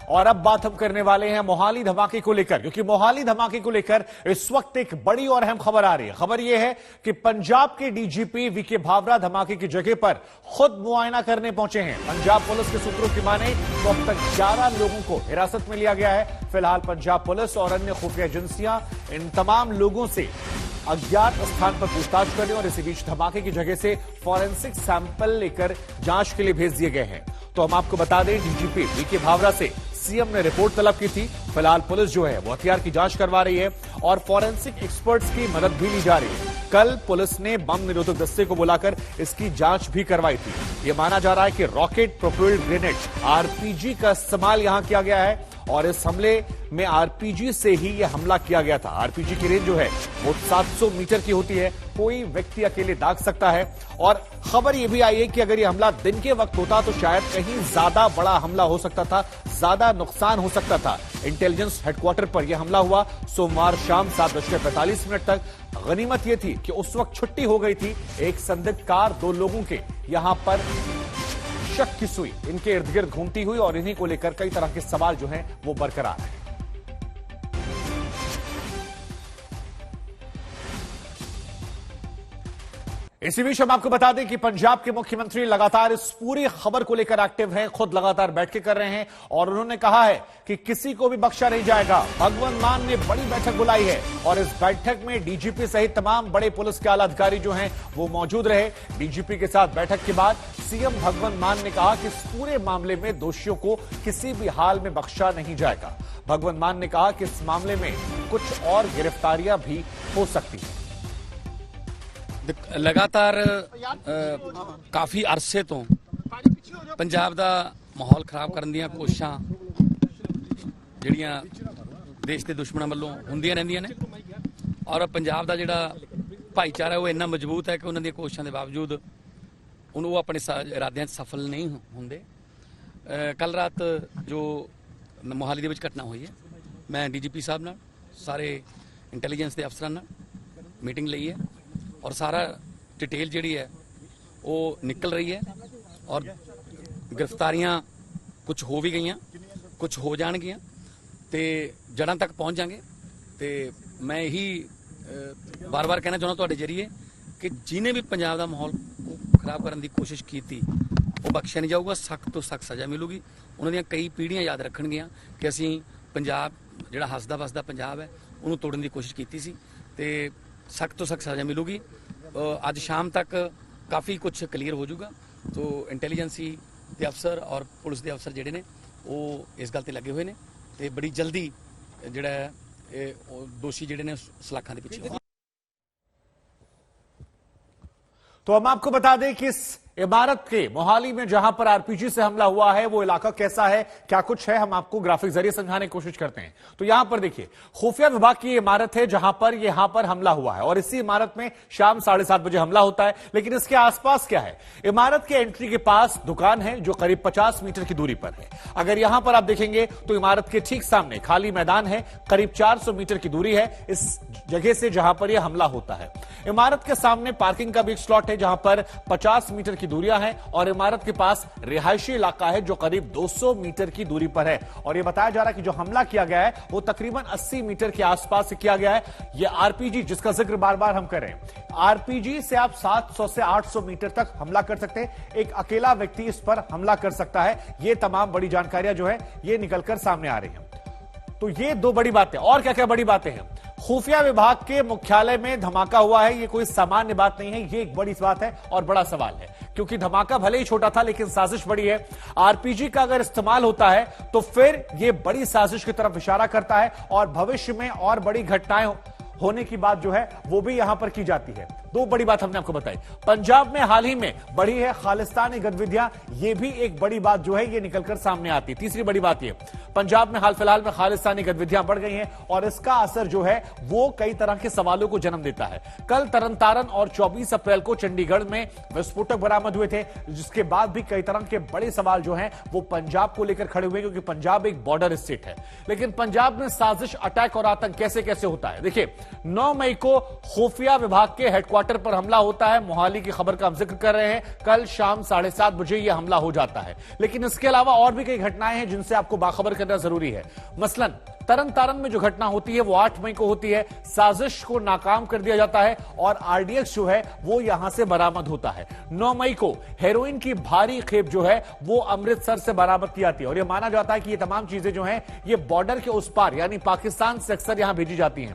और अब बात हम करने वाले हैं मोहाली धमाके को लेकर, क्योंकि मोहाली धमाके को लेकर इस वक्त एक बड़ी और अहम खबर आ रही है। खबर यह है कि पंजाब के डीजीपी वीके भावरा धमाके की जगह पर खुद मुआयना करने पहुंचे हैं। पंजाब पुलिस के सूत्रों की माने तो अब तक 11 लोगों को हिरासत में लिया गया है। फिलहाल पंजाब पुलिस और अन्य खुफिया एजेंसियां इन तमाम लोगों से अज्ञात स्थान पर पूछताछ करने और इसी बीच धमाके की जगह से फॉरेंसिक सैंपल लेकर जांच के लिए भेज दिए गए हैं। तो हम आपको बता दें, डीजीपी वीके भावरा से सीएम ने रिपोर्ट तलब की थी। फिलहाल पुलिस जो है वो हथियार की जांच करवा रही है और फॉरेंसिक एक्सपर्ट्स की मदद भी ली जा रही है। कल पुलिस ने बम निरोधक दस्ते को बुलाकर इसकी जांच भी करवाई थी। यह माना जा रहा है कि रॉकेट प्रोपेल्ड ग्रेनेड आरपीजी का इस्तेमाल यहां किया गया है और इस हमले में आरपीजी से ही यह हमला किया गया था। आरपीजी की रेंज जो है वो 700 मीटर की होती है। कोई व्यक्ति अकेले दाग सकता है और खबर यह भी आई है कि अगर यह हमला दिन के वक्त होता तो शायद कहीं ज्यादा बड़ा हमला हो सकता था, ज्यादा नुकसान हो सकता था। इंटेलिजेंस हेडक्वार्टर पर यह हमला हुआ सोमवार शाम 7:45 तक। गनीमत यह थी कि उस वक्त छुट्टी हो गई थी। एक संदिग्ध कार 2 लोगों के यहां पर शक की सुई इनके इर्द गिर्द घूमती हुई और इन्हीं को लेकर कई तरह के सवाल जो हैं वो बरकरार हैं। इसी बीच हम आपको बता दें कि पंजाब के मुख्यमंत्री लगातार इस पूरी खबर को लेकर एक्टिव हैं, खुद लगातार बैठकें कर रहे हैं और उन्होंने कहा है कि किसी को भी बख्शा नहीं जाएगा। भगवंत मान ने बड़ी बैठक बुलाई है और इस बैठक में डीजीपी सहित तमाम बड़े पुलिस के आला अधिकारी जो हैं वो मौजूद रहे। डीजीपी के साथ बैठक के बाद सीएम भगवंत मान ने कहा कि इस पूरे मामले में दोषियों को किसी भी हाल में बख्शा नहीं जाएगा। भगवंत मान ने कहा कि इस मामले में कुछ और गिरफ्तारियां भी हो सकती हैं। लगातार काफी अरसे तो पंजाब दा माहौल खराब करन दियां कोशिशां जिहड़ियां देश के दुश्मनां वल्लों हुंदियां रहिंदियां ने और पंजाब दा जिहड़ा भाईचारा है वो इन्ना मजबूत है कि उन्हां दी कोशिशां दे बावजूद वो अपने इरादियां सफल नहीं हुंदे। कल रात जो मोहाली दे विच घटना हुई है, मैं डीजीपी साहब नाल सारे इंटैलीजेंस के अफसरां नाल मीटिंग लई है और सारा डिटेल जिहड़ी है वो निकल रही है और गिरफ्तारियां कुछ हो भी गई, कुछ हो जाणगियां ते जड़ां तक पहुंच जाएंगे। ते मैं यही बार बार कहना चाहुंदा तुहाडे जरिए कि जिन्हें भी पंजाब दा माहौल खराब करने की कोशिश की वो बख्शिया नहीं जाऊगा, सख्त तो सख्त सज़ा मिलूगी। उन्होंने कई पीढ़ियां याद रखणगियां कि असीं पंजाब जिहड़ा हसदा वसदा पंजाब है उन्होंने तोड़न की कोशिश की सी ते सख्त तो सख्त सजा मिलूगी। आज शाम तक काफ़ी कुछ क्लीयर हो जाऊगा। तो इंटैलीजेंसी के अफसर और पुलिस के अफसर जिहड़े ने वो इस गल ते लगे हुए ने ते बड़ी जल्दी जिहड़ा दोषी जिहड़े ने सलाखां दे पिछे। तो हम आपको बता दें कि इस इमारत के मोहाली में जहां पर आरपीजी से हमला हुआ है वो इलाका कैसा है, क्या कुछ है, हम आपको ग्राफिक जरिए समझाने की कोशिश करते हैं। तो यहां पर देखिए, खुफिया विभाग की इमारत है जहां पर यहां पर हमला हुआ है और इसी इमारत में शाम 7:30 बजे हमला होता है। लेकिन इसके आसपास क्या है, इमारत के एंट्री के पास दुकान है जो करीब 50 मीटर की दूरी पर है। अगर यहां पर आप देखेंगे तो इमारत के ठीक सामने खाली मैदान है, करीब 400 मीटर की दूरी है इस जगह से जहां पर यह हमला होता है। इमारत के सामने पार्किंग का भी एक स्लॉट है जहां पर 50 मीटर की दूरियां हैं और इमारत के पास रिहायशी इलाका है जो करीब 200 मीटर की दूरी पर है। और यह बताया जा रहा है कि जो हमला किया गया है वो तकरीबन 80 मीटर के आसपास से किया गया है। यह आरपीजी जिसका जिक्र बार बार हम कर रहे हैं, आरपीजी से आप 700 से 800 मीटर तक हमला कर सकते हैं। एक अकेला व्यक्ति इस पर हमला कर सकता है। यह तमाम बड़ी जानकारियां जो है ये निकलकर सामने आ रही हैं। तो ये 2 बड़ी बातें। और क्या क्या बड़ी बातें हैं, खुफिया विभाग के मुख्यालय में धमाका हुआ है, ये कोई सामान्य बात नहीं है, ये एक बड़ी बात है और बड़ा सवाल है क्योंकि धमाका भले ही छोटा था लेकिन साजिश बड़ी है। आरपीजी का अगर इस्तेमाल होता है तो फिर यह बड़ी साजिश की तरफ इशारा करता है और भविष्य में और बड़ी घटनाएं होने की बात जो है वो भी यहां पर की जाती है। 2 बड़ी बात हमने आपको बताई। पंजाब में हाल ही में बढ़ी है खालिस्तानी गतिविधियां, ये भी एक बड़ी बात जो है ये निकलकर सामने आती है। तीसरी बड़ी बात ये, पंजाब में हाल फिलहाल में खालिस्तानी गतिविधियां बढ़ गई हैं और इसका असर जो है वो कई तरह के सवालों को जन्म देता है। कल तरनतारन और 24 अप्रैल को चंडीगढ़ में विस्फोटक बरामद हुए थे, जिसके बाद भी कई तरह के बड़े सवाल जो हैं वो पंजाब को लेकर खड़े हुए क्योंकि पंजाब एक बॉर्डर स्टेट है। लेकिन पंजाब में साजिश, अटैक और आतंक कैसे कैसे होता है, देखिए 9 मई को खुफिया विभाग के हेडक्वार्टर क्वार्टर पर हमला होता है। मोहाली की खबर का हम जिक्र कर रहे हैं। कल शाम 7:30 बजे यह हमला हो जाता है। लेकिन इसके अलावा और भी कई घटनाएं हैं जिनसे आपको बाखबर करना जरूरी है। मसलन तरन तारन में जो घटना होती है वो 8 मई को होती है। साजिश को नाकाम कर दिया जाता है और आरडीएक्स जो है वो यहां से बरामद होता है। 9 मई को हेरोइन की भारी खेप जो है वो अमृतसर से बरामद की जाती है और यह माना जाता है कि ये तमाम चीजें जो हैं ये बॉर्डर के उस पार यानी पाकिस्तान से अक्सर यहां भेजी जाती हैं।